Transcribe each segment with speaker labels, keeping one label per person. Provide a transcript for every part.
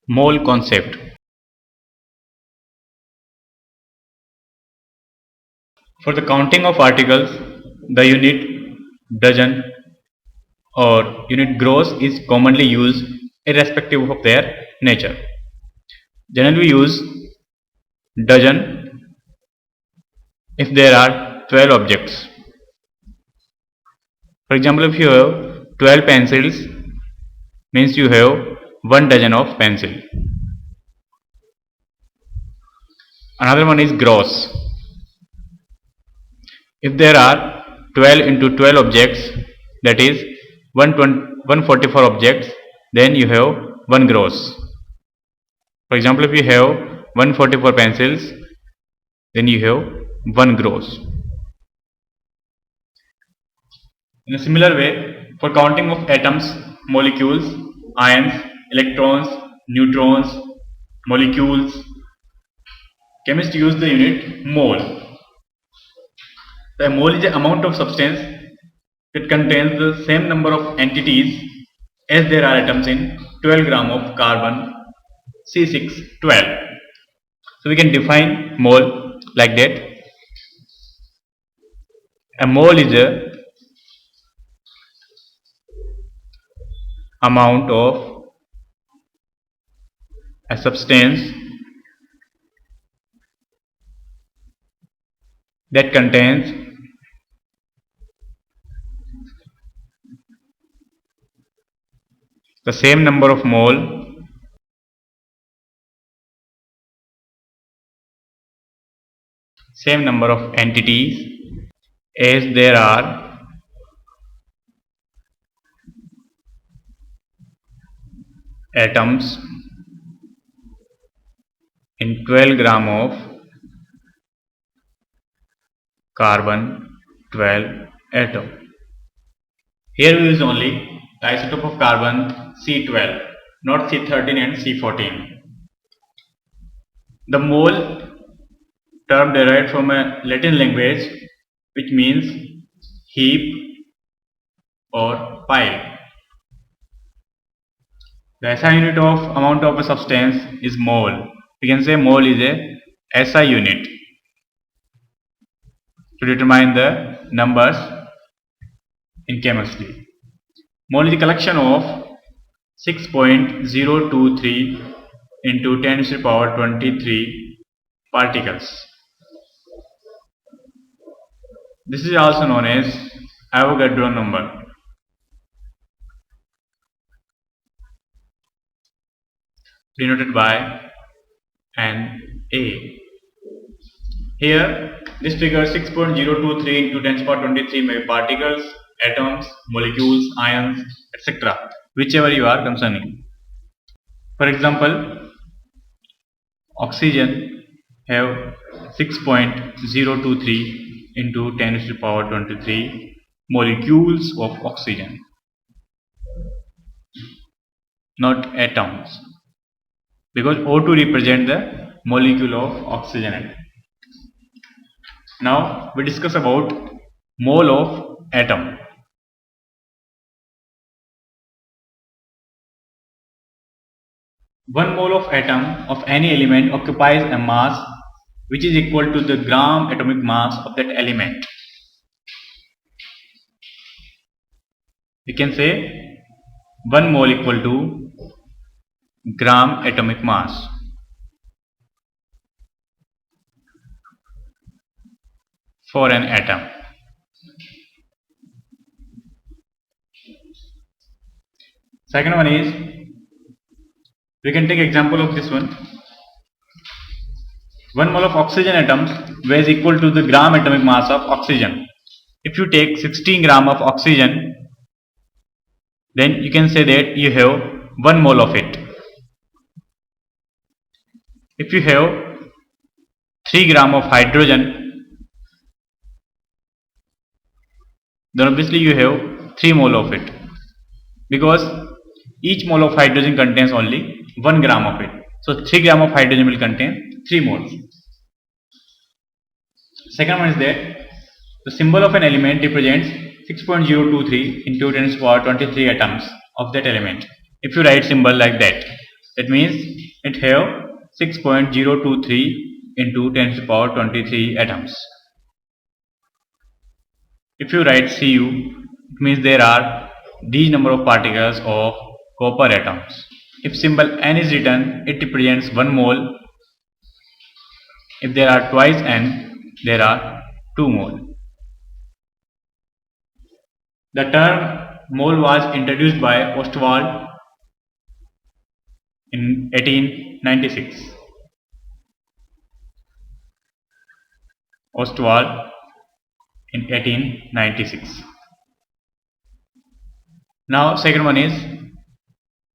Speaker 1: Mole concept. For the counting of articles, the unit dozen or unit gross is commonly used irrespective of their nature. Generally we use dozen if there are 12 objects. For example, if you have 12 pencils, means you have 1 dozen of pencil. Another one is gross. If there are 12 into 12 objects, that is 144 objects, then you have 1 gross. For example, if you have 144 pencils, then you have 1 gross. In a similar way, for counting of atoms, molecules, ions, electrons, neutrons, molecules, chemists use the unit mole. The mole is the amount of substance that contains the same number of entities as there are atoms in 12 gram of carbon C612. So we can define mole like that. A mole is a amount of a substance that contains the same number of mole same number of entities as there are atoms in 12 gram of carbon 12 atom. Here we use only the isotope of carbon C12, not C13 and C14. The mole term derived from a Latin language which means heap or pile. The SI unit of amount of a substance is mole. We can say mole is a SI unit to determine the numbers in chemistry. Mole is a collection of 6.023 into 10 to the power 23 particles. This is also known as Avogadro number. Denoted by NA. Here, this figure 6.023 into 10 to the power 23 may be particles, atoms, molecules, ions, etc. Whichever you are concerning. For example, oxygen have 6.023 into 10 to the power 23 molecules of oxygen, not atoms, because O2 represents the molecule of oxygen. Now we discuss about mole of atom. One mole of atom of any element occupies a mass which is equal to the gram atomic mass of that element. We can say 1 mole equal to gram atomic mass. For an atom. Second one is, we can take example of this one. 1 mole of oxygen atoms weighs equal to the gram atomic mass of oxygen. If you take 16 gram of oxygen, then you can say that you have 1 mole of it. If you have 3 gram of hydrogen, then obviously you have 3 mole of it, because each mole of hydrogen contains only 1 gram of it. So 3 gram of hydrogen will contain 3 moles. Second one is that the symbol of an element represents 6.023 into 10 to the power 23 atoms of that element. If you write symbol like that, that means It have 6.023 into 10 to the power 23 atoms. If you write Cu, it means there are these number of particles of copper atoms. If symbol N is written, it represents 1 mole. If there are twice N, there are 2 mole. The term mole was introduced by Ostwald in 1896. Ostwald in 1896. Now second one is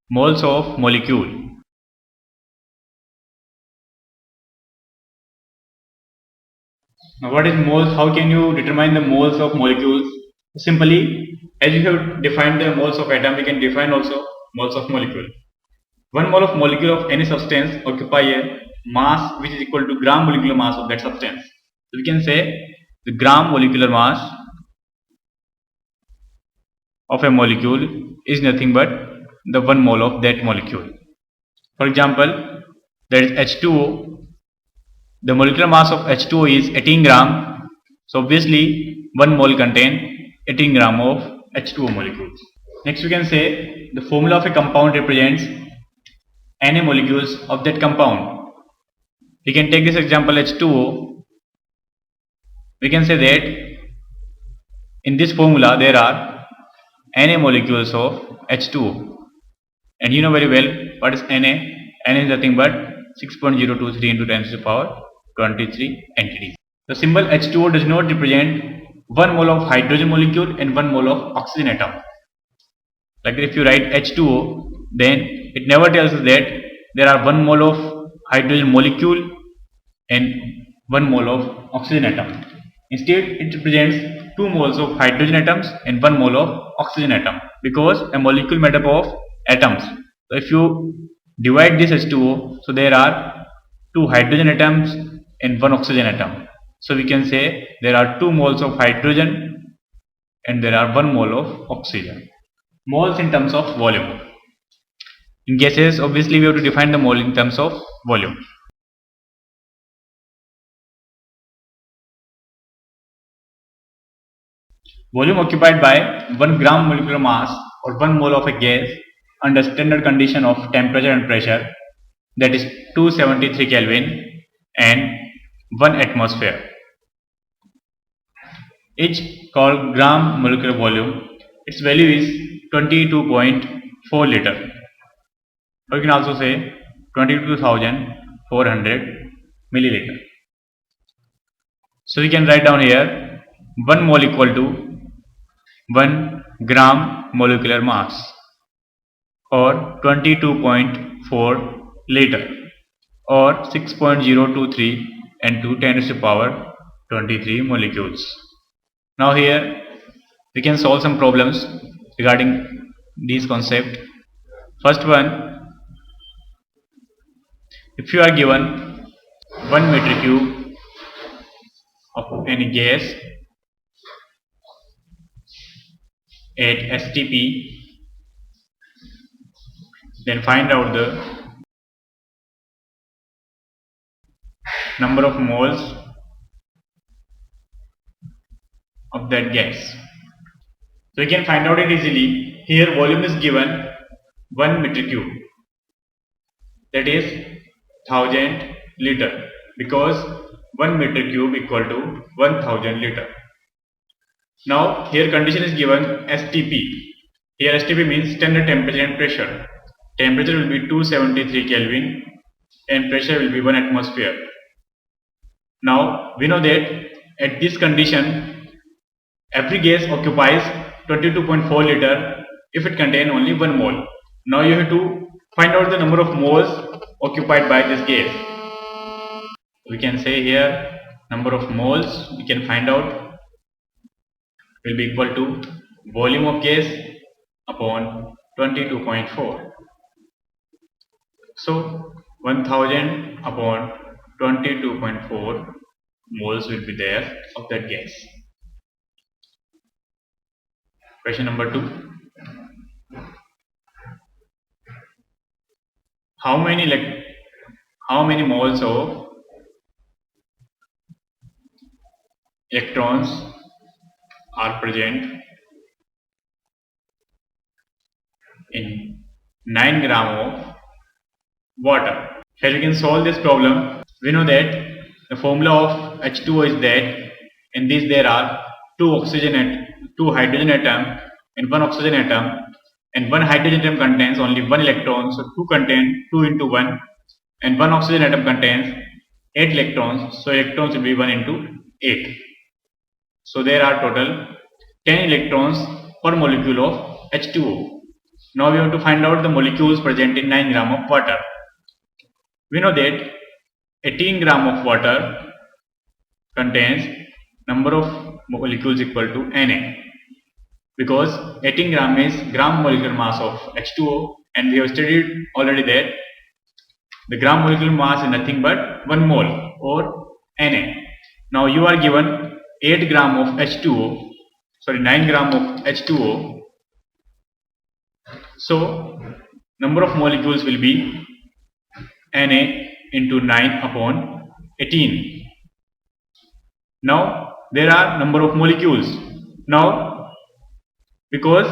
Speaker 1: moles of molecule. Now what is moles? How can you determine the moles of molecules? Simply, as you have defined the moles of atom, we can define also moles of molecule. 1 mole of molecule of any substance occupy a mass which is equal to gram molecular mass of that substance. So we can say the gram molecular mass of a molecule is nothing but the 1 mole of that molecule. For example, there is H2O. The molecular mass of H2O is 18 gram. So obviously 1 mole contain 18 gram of H2O molecules. Next we can say the formula of a compound represents Na molecules of that compound. We can take this example H2O. We can say that in this formula there are Na molecules of H2O. And you know very well what is Na. Na is nothing but 6.023 into 10 to the power 23 entities. The symbol H2O does not represent 1 mole of hydrogen molecule and 1 mole of oxygen atom. Like if you write H2O, then it never tells us that there are 1 mole of hydrogen molecule and 1 mole of oxygen atom. Instead, it represents 2 moles of hydrogen atoms and 1 mole of oxygen atom, because a molecule made up of atoms. So if you divide this H2O, so there are 2 hydrogen atoms and 1 oxygen atom. So we can say there are 2 moles of hydrogen and there are 1 mole of oxygen. Moles in terms of volume. In gases, obviously we have to define the mole in terms of volume. Volume occupied by 1 gram molecular mass or 1 mole of a gas under standard condition of temperature and pressure, that is 273 Kelvin and 1 atmosphere. Each called gram molecular volume, its value is 22.4 liter. Or you can also say 22,400 milliliter. So we can write down here 1 mole equal to 1 gram molecular mass or 22.4 liter or 6.023 into 10 to the power 23 molecules. Now here we can solve some problems regarding these concepts. First one, if you are given 1 meter cube of any gas at STP, then find out the number of moles of that gas. So you can find out it easily. Here volume is given 1 meter cube, that is 1000 liter, because 1 meter cube equal to 1000 liter. Now here condition is given STP. Here STP means standard temperature and pressure. Temperature will be 273 Kelvin and pressure will be 1 atmosphere. Now we know that at this condition every gas occupies 22.4 liter if it contains only 1 mole. Now you have to find out the number of moles occupied by this gas. We can say here number of moles we can find out will be equal to volume of gas upon 22.4. So 1000 upon 22.4 moles will be there of that gas. Question number 2. How many how many moles of electrons are present in 9 gram of water. Here we can solve this problem. We know that the formula of H2O is that in this there are two hydrogen atom and one oxygen atom, and one hydrogen atom contains only one electron, so 2 contain 2 into 1, and one oxygen atom contains 8 electrons, so electrons will be 1 into 8. So there are total 10 electrons per molecule of H2O. Now we have to find out the molecules present in 9 gram of water. We know that 18 gram of water contains number of molecules equal to Na, because 18 gram is gram molecular mass of H2O, and we have studied already that the gram molecular mass is nothing but 1 mole or Na. Now you are given 8 gram of H2O, sorry 9 gram of H2O, so number of molecules will be Na into 9 upon 18. Now there are number of molecules. Now because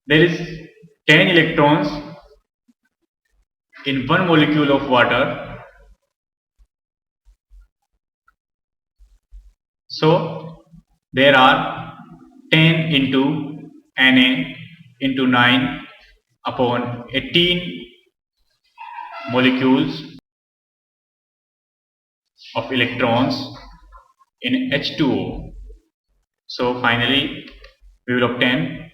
Speaker 1: there is 10 electrons in one molecule of water, so there are 10 into Na into 9 upon 18 molecules of electrons in H2O. So finally we will obtain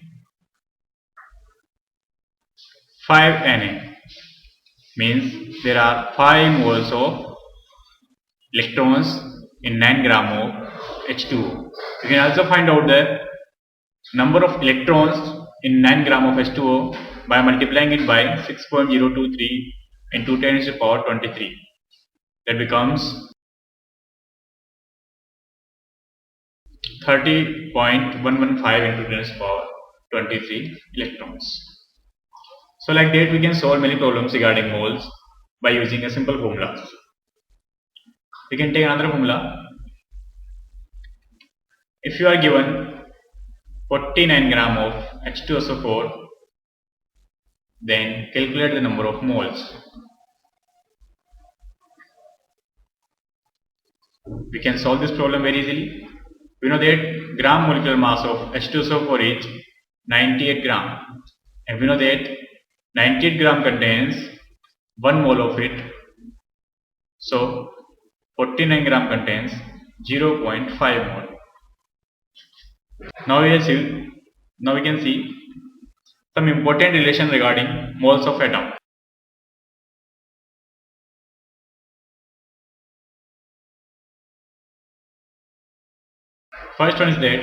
Speaker 1: 5 Na, means there are 5 moles of electrons in 9 gram of H2O. You can also find out the number of electrons in 9 gram of H2O by multiplying it by 6.023 into 10 to the power 23. That becomes 30.115 into 10 to the power 23 electrons. So like that we can solve many problems regarding moles by using a simple formula. We can take another formula. If you are given 49 gram of H2SO4, then calculate the number of moles. We can solve this problem very easily. We know that gram molecular mass of H2SO4 is 98 gram, and we know that 98 gram contains 1 mole of it, so 49 gram contains 0.5 mole. Now we can see some important relation regarding moles of atom. First one is that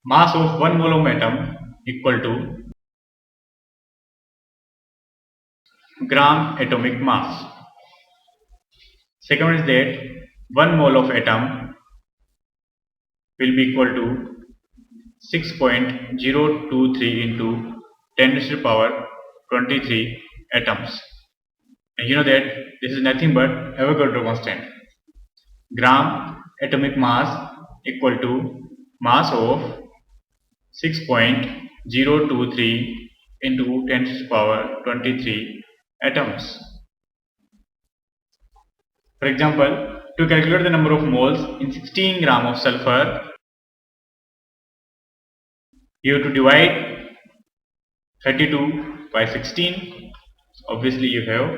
Speaker 1: mass of 1 mole of atom equal to gram atomic mass. Second one is that 1 mole of atom will be equal to 6.023 into 10 to the power 23 atoms. And you know that this is nothing but Avogadro constant. Gram atomic mass equal to mass of 6.023 into 10 to the power 23 atoms. For example, to calculate the number of moles in 16 gram of sulfur, you have to divide 32 by 16. Obviously you have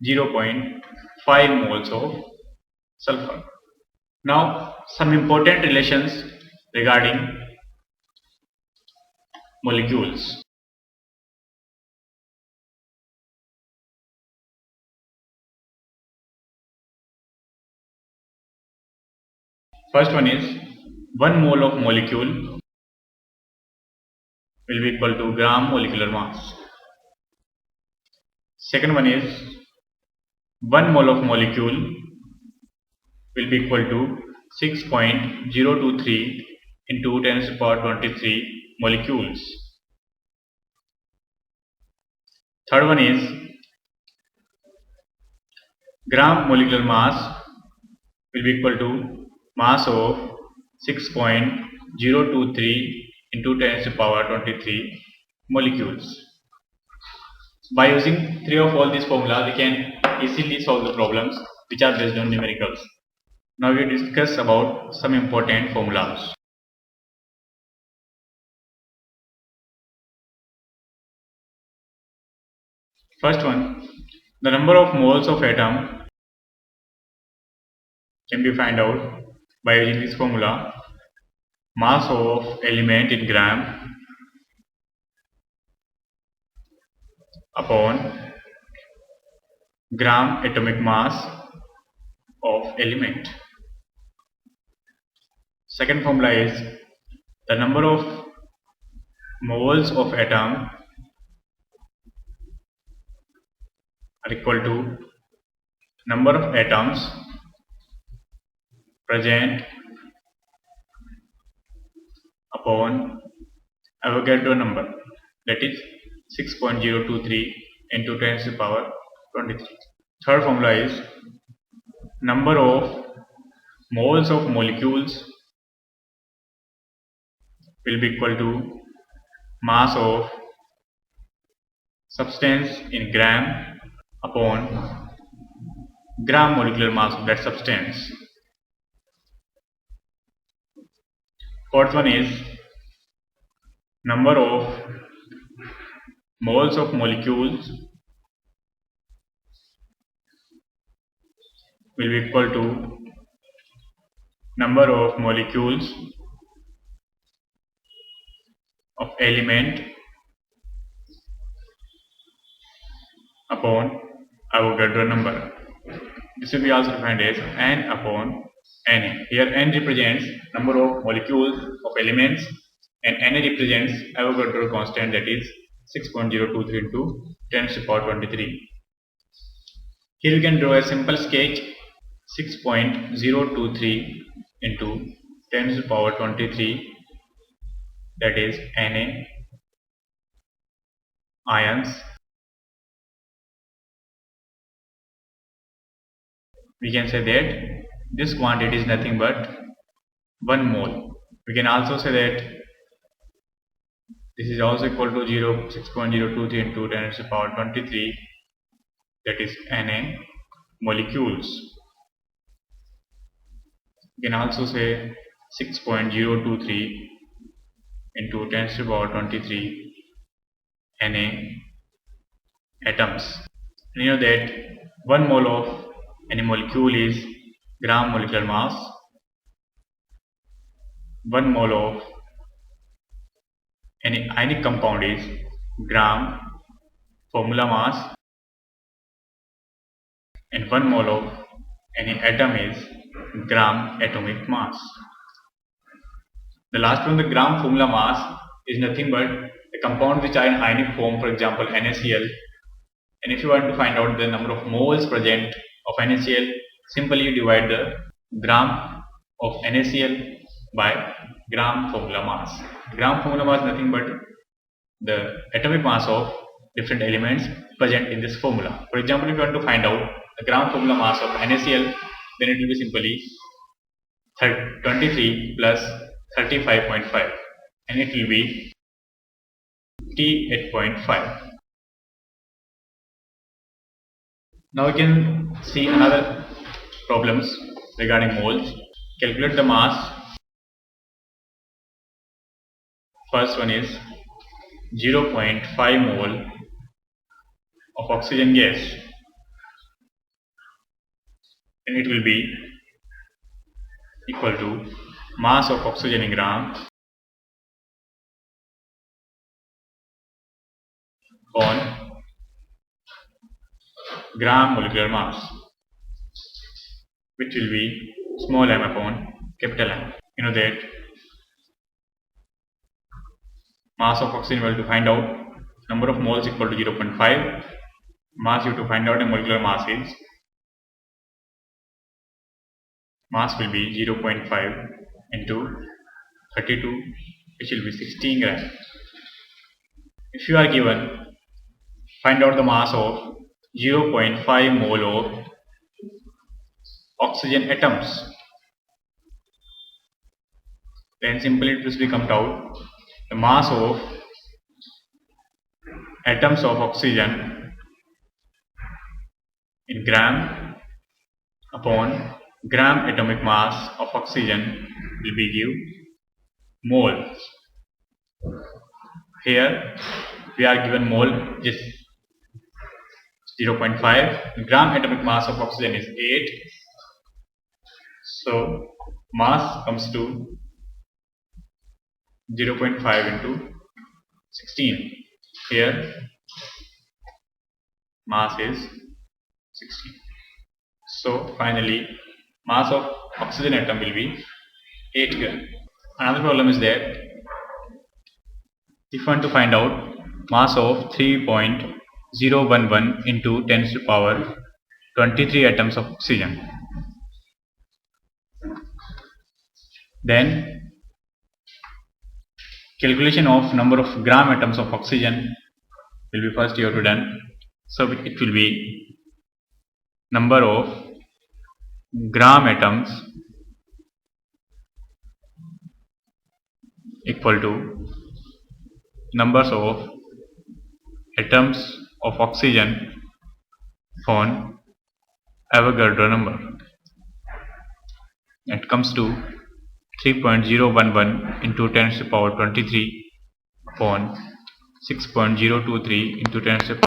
Speaker 1: 0.5 moles of sulfur. Now some important relations regarding molecules. First one is 1 mole of molecule will be equal to gram molecular mass. Second one is 1 mole of molecule will be equal to 6.023 into 10 to the power 23 molecules. Third one is gram molecular mass will be equal to mass of 6.023 into 10 to the power 23 molecules. By using three of all these formulas, we can easily solve the problems which are based on numericals. Now we discuss about some important formulas. First one, the number of moles of atom can be found out by using this formula. Mass of element in gram upon gram atomic mass of element. Second formula is the number of moles of atom are equal to number of atoms present upon Avogadro number, that is 6.023 into 10 to the power 23. Third formula is number of moles of molecules will be equal to mass of substance in gram upon gram molecular mass of that substance. Fourth one is number of moles of molecules will be equal to number of molecules of element upon Avogadro number. This will be also defined as n upon Na. Here n represents number of molecules of elements and Na represents Avogadro constant, that is 6.023 into 10 to the power 23. Here we can draw a simple sketch. 6.023 into 10 to the power 23, that is Na ions. We can say that this quantity is nothing but 1 mole. We can also say that this is also equal to 6.023 into 10 to the power 23, that is Na molecules. We can also say 6.023 into 10 to the power 23 Na atoms. And you know that 1 mole of any molecule is gram molecular mass. 1 mole of any ionic compound is gram formula mass, and 1 mole of any atom is gram atomic mass. The last one, the gram formula mass, is nothing but a compound which are in ionic form, for example NaCl. And if you want to find out the number of moles present of NaCl, simply you divide the gram of NaCl by gram formula mass. Gram formula mass is nothing but the atomic mass of different elements present in this formula. For example, if you want to find out the gram formula mass of NaCl, then it will be simply 23 plus 35.5, and it will be T8.5. Now we can see another problems regarding moles. Calculate the mass. First one is 0.5 mole of oxygen gas, and it will be equal to mass of oxygen in gram on gram molecular mass, which will be small m upon capital M. You know that mass of oxygen we have to find out number of moles equal to 0.5. Mass you have to find out a molecular mass is, mass will be 0.5 into 32, which will be 16 gram. If you are given find out the mass of 0.5 mole of oxygen atoms. Then simply it will become out the mass of atoms of oxygen in gram upon gram atomic mass of oxygen will be give mole. Here we are given mole is 0.5, gram atomic mass of oxygen is 8, so mass comes to 0.5 into 16. Here mass is 16. So finally mass of oxygen atom will be 8 gram. Another problem is that if you want to find out mass of 3.011 into 10 to the power 23 atoms of oxygen, then calculation of number of gram atoms of oxygen will be first you have to done. So it will be number of gram atoms equal to numbers of atoms of oxygen on Avogadro number. It comes to 3.011 into 10 to the power 23 upon 6.023 into 10 to the